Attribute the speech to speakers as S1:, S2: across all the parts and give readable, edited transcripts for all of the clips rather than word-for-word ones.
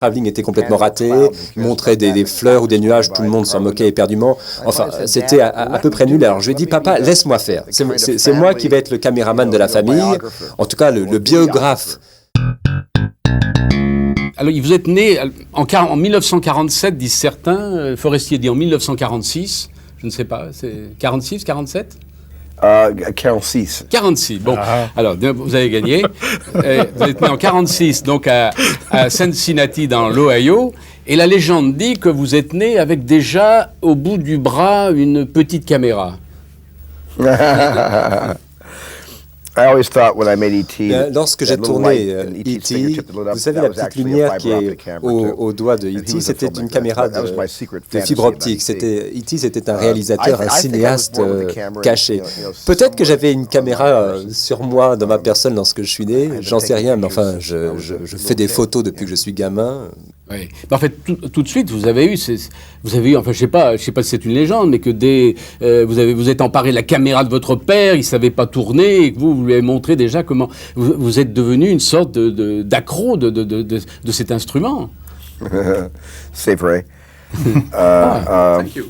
S1: travelling était complètement raté, il montrait des fleurs ou des nuages, tout le monde s'en moquait éperdument. Enfin, c'était à peu près nul. Alors je lui ai dit, papa, laisse-moi faire. C'est moi qui vais être le caméraman de la famille, en tout cas le biographe.
S2: Alors, vous êtes né en 1947, disent certains. Forestier dit en 1946. Je ne sais pas, c'est 46, 47
S3: 46.
S2: 46, bon. Alors, vous avez gagné. Vous êtes né en 46, donc à Cincinnati, dans l'Ohio. Et la légende dit que vous êtes né avec déjà, au bout du bras, une petite caméra.
S1: Lorsque j'ai tourné E.T., vous savez, la petite lumière qui est au doigt de E.T., c'était une caméra de fibre optique. E.T., c'était un réalisateur, un cinéaste caché. Peut-être que j'avais une caméra sur moi, dans ma personne, lorsque je suis né, j'en sais rien, mais enfin, je fais des photos depuis que je suis gamin.
S2: Oui. En fait, tout de suite, vous avez eu, enfin, je sais pas si c'est une légende, mais que vous êtes emparé de la caméra de votre père, il savait pas tourner, et que vous lui avez montré déjà comment vous êtes devenu une sorte d'accro de cet instrument.
S3: C'est vrai.
S2: Thank you.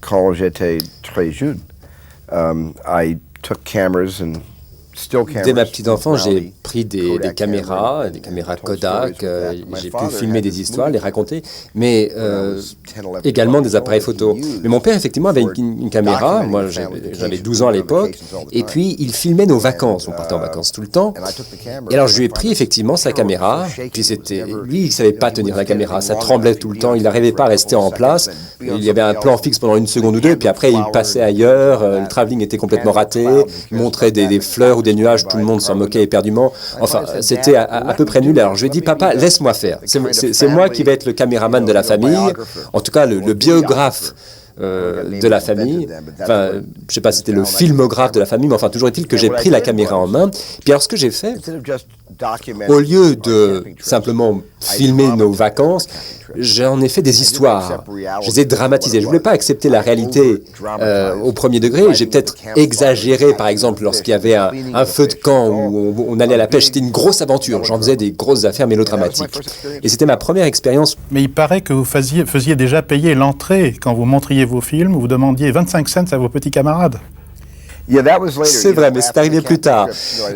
S3: Quand j'étais très jeune, I took cameras and
S1: Dès ma petite enfance, j'ai pris des caméras Kodak, j'ai pu filmer des histoires, les raconter, mais également des appareils photo. Mais mon père, effectivement, avait une caméra, moi j'avais 12 ans à l'époque, et puis il filmait nos vacances, on partait en vacances tout le temps. Et alors je lui ai pris effectivement sa caméra, puis lui il ne savait pas tenir la caméra, ça tremblait tout le temps, il n'arrivait pas à rester en place, il y avait un plan fixe pendant une seconde ou deux, puis après il passait ailleurs, le travelling était complètement raté, il montrait des fleurs ou des nuages, tout le monde s'en moquait éperdument. Enfin, c'était à peu près nul. Alors je lui ai dit, papa, laisse-moi faire. C'est moi qui vais être le caméraman de la famille, en tout cas le biographe de la famille. Enfin, je ne sais pas si c'était le filmographe de la famille, mais enfin, toujours est-il que j'ai pris la caméra en main. Puis alors, ce que j'ai fait, au lieu de simplement filmer nos vacances, j'en ai fait des histoires. Je les ai dramatisées. Je ne voulais pas accepter la réalité au premier degré. J'ai peut-être exagéré, par exemple, lorsqu'il y avait un feu de camp où on allait à la pêche. C'était une grosse aventure. J'en faisais des grosses affaires mélodramatiques. Et c'était ma première expérience.
S4: Mais il paraît que vous faisiez déjà payer l'entrée quand vous montriez vos films. Vous demandiez 25 cents à vos petits camarades.
S1: C'est vrai, mais c'est arrivé plus tard.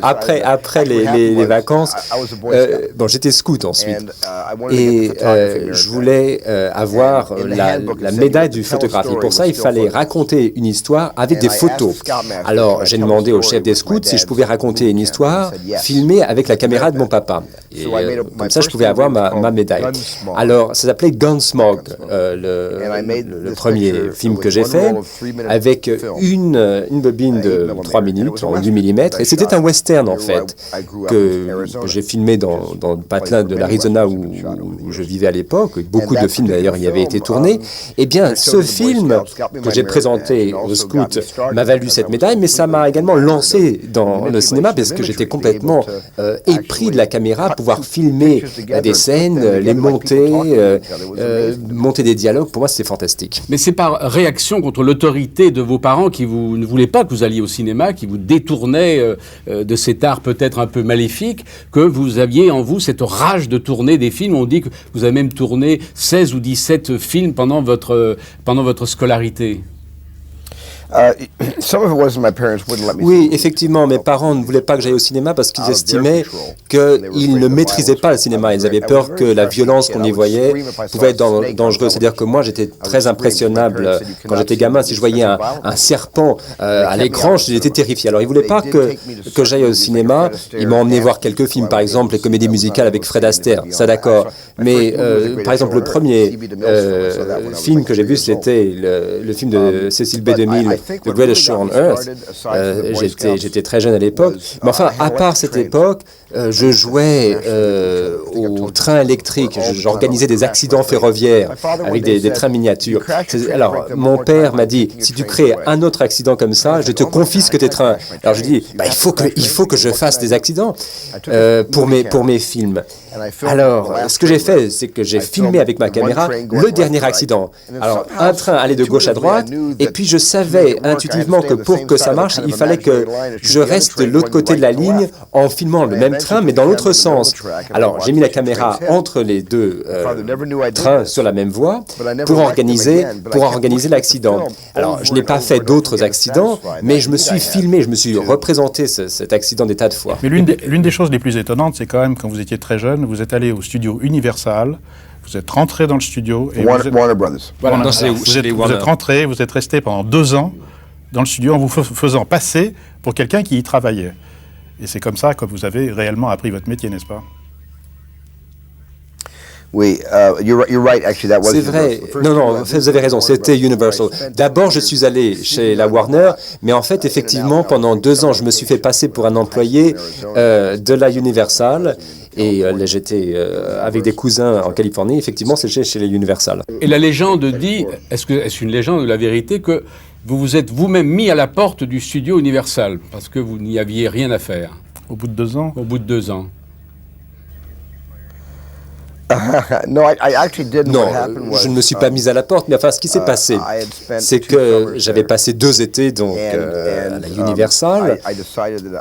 S1: Après les vacances, bon, j'étais scout ensuite. Et je voulais avoir la médaille du photographe. Et pour ça, il fallait raconter une histoire avec des photos. Alors, j'ai demandé au chef des scouts si je pouvais raconter une histoire filmée avec la caméra de mon papa. Et comme ça, je pouvais avoir ma médaille. Alors, ça s'appelait Gunsmoke, le premier film que j'ai fait, avec une bobine de 3 minutes, en 10 mm, et c'était un western en fait, que j'ai filmé dans le patelin de l'Arizona où je vivais à l'époque. Beaucoup de films d'ailleurs y avaient été tournés. Eh bien, ce film que j'ai présenté aux scouts m'a valu cette médaille, mais ça m'a également lancé dans le cinéma parce que j'étais complètement épris de la caméra, pouvoir filmer des scènes, les monter, monter des dialogues. Pour moi, c'était fantastique.
S2: Mais c'est par réaction contre l'autorité de vos parents qui ne voulaient pas que vous alliez au cinéma, qui vous détournaient de cet art peut-être un peu maléfique, que vous aviez en vous cette rage de tourner des films. On dit que vous avez même tourné 16 ou 17 films pendant votre scolarité.
S1: Oui, effectivement, mes parents ne voulaient pas que j'aille au cinéma parce qu'ils estimaient qu'ils ne maîtrisaient pas le cinéma. Ils avaient peur que la violence qu'on y voyait pouvait être dangereuse. C'est-à-dire que moi, j'étais très impressionnable quand j'étais gamin. Si je voyais un serpent à l'écran, j'étais terrifié. Alors, ils ne voulaient pas que j'aille au cinéma. Ils m'ont emmené voir quelques films, par exemple, les comédies musicales avec Fred Astaire. Ça, d'accord. Mais, par exemple, le premier film que j'ai vu, c'était le film de Cecil B. DeMille, The Greatest Show on Earth. J'étais très jeune à l'époque. Mais enfin, à part cette époque, je jouais au train électrique. J'organisais des accidents ferroviaires avec des trains miniatures. Alors, mon père m'a dit, si tu crées un autre accident comme ça, je te confisque tes trains. Alors, je dis, il faut que je fasse des accidents pour mes films. Alors, ce que j'ai fait, c'est que j'ai filmé avec ma caméra le dernier accident. Alors, un train allait de gauche à droite, et puis je savais savais intuitivement que pour que ça marche, il fallait que je reste de l'autre côté de la ligne en filmant le même train, mais dans l'autre sens. Alors, j'ai mis la caméra entre les deux trains sur la même voie pour organiser l'accident. Alors, je n'ai pas fait d'autres accidents, mais je me suis filmé, je me suis représenté cet accident des tas de fois.
S4: Mais l'une des choses les plus étonnantes, c'est quand même, quand vous étiez très jeune, vous êtes allé au studio Universal, vous êtes rentré dans le studio... Et
S3: Warner Brothers.
S4: Voilà, vous êtes rentré, vous êtes resté pendant 2 ans dans le studio en vous faisant passer pour quelqu'un qui y travaillait. Et c'est comme ça que vous avez réellement appris votre métier, n'est-ce pas?
S3: Oui, you're right. Actually, that was
S1: c'est vrai. Non, vous avez raison. C'était Universal. D'abord, je suis allé chez la Warner, mais en fait, effectivement, pendant 2 ans, je me suis fait passer pour un employé de la Universal. Et j'étais avec des cousins en Californie. Effectivement, c'était chez les Universal.
S2: Et la légende dit, est-ce une légende ou la vérité, que vous vous êtes vous-même mis à la porte du studio Universal parce que vous n'y aviez rien à faire?
S4: Au bout de 2 ans?
S2: Au bout de 2 ans.
S3: Non,
S1: je ne me suis pas mis à la porte, mais enfin, ce qui s'est passé, c'est que j'avais passé 2 étés donc, à la Universal,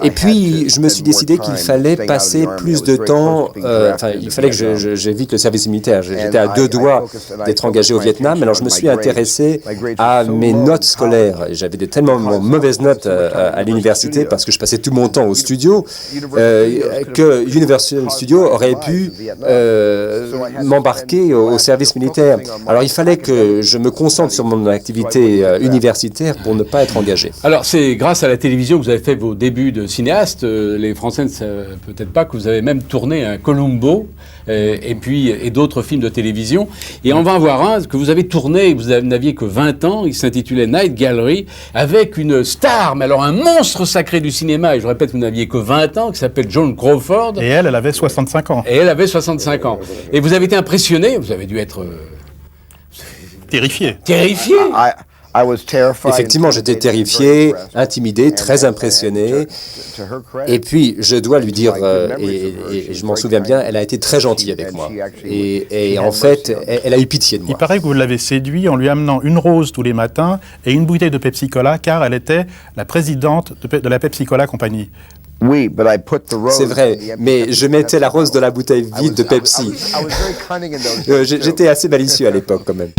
S1: et puis je me suis décidé qu'il fallait passer plus de temps, il fallait que j'évite le service militaire. J'étais à 2 doigts d'être engagé au Vietnam, alors je me suis intéressé à mes notes scolaires. J'avais tellement mauvaises notes à l'université parce que je passais tout mon temps au studio, que Universal Studios aurait pu m'embarquer au service militaire. Alors il fallait que je me concentre sur mon activité universitaire pour ne pas être engagé.
S2: Alors c'est grâce à la télévision que vous avez fait vos débuts de cinéaste. Les Français ne savent peut-être pas que vous avez même tourné un Columbo et d'autres films de télévision. Et on va en voir un que vous avez tourné, vous n'aviez que 20 ans, il s'intitulait Night Gallery, avec une star, mais alors un monstre sacré du cinéma, et je répète, vous n'aviez que 20 ans, qui s'appelle Joan Crawford.
S4: Et elle avait 65 ans.
S2: Et elle avait 65 ans. Et vous avez été impressionné, vous avez dû être...
S4: Terrifié.
S2: Terrifié.
S1: Effectivement, j'étais terrifié, intimidé, très impressionné. Et puis, je dois lui dire, et je m'en souviens bien, elle a été très gentille avec moi. Et en fait, elle a eu pitié de moi.
S4: Il paraît que vous l'avez séduit en lui amenant une rose tous les matins et une bouteille de Pepsi Cola, car elle était la présidente de la Pepsi Cola Company.
S3: Oui,
S1: c'est vrai, mais je mettais la rose de la bouteille vide de Pepsi. J'étais assez malicieux à l'époque quand même.